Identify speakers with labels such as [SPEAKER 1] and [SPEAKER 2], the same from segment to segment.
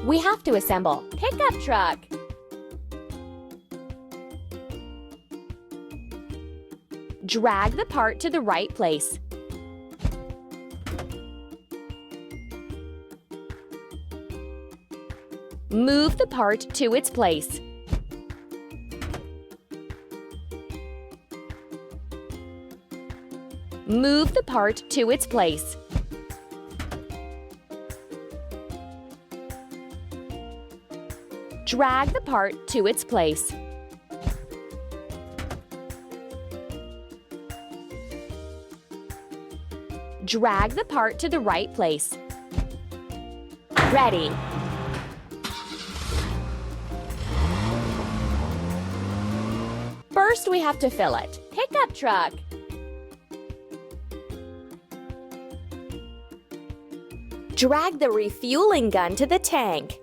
[SPEAKER 1] We have to assemble pickup truck. Drag the part to the right place. Move the part to its place. Move the part to its place. Drag the part to its place. Drag the part to the right place. Ready. First, we have to fill it. Pickup truck. Drag the refueling gun to the tank.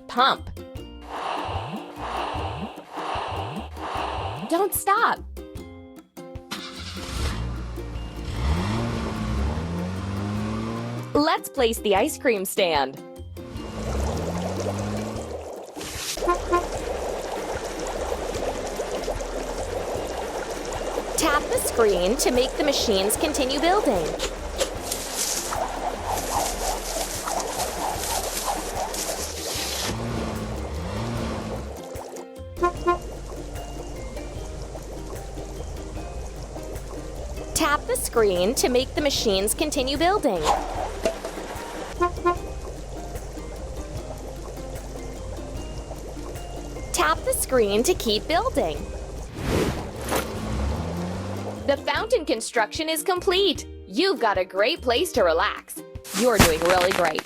[SPEAKER 1] Pump. Don't stop. Let's place the ice cream stand. Tap the screen to make the machines continue building. Tap the screen to make the machines continue building. Tap the screen to keep building. The fountain construction is complete. You've got a great place to relax. You're doing really great.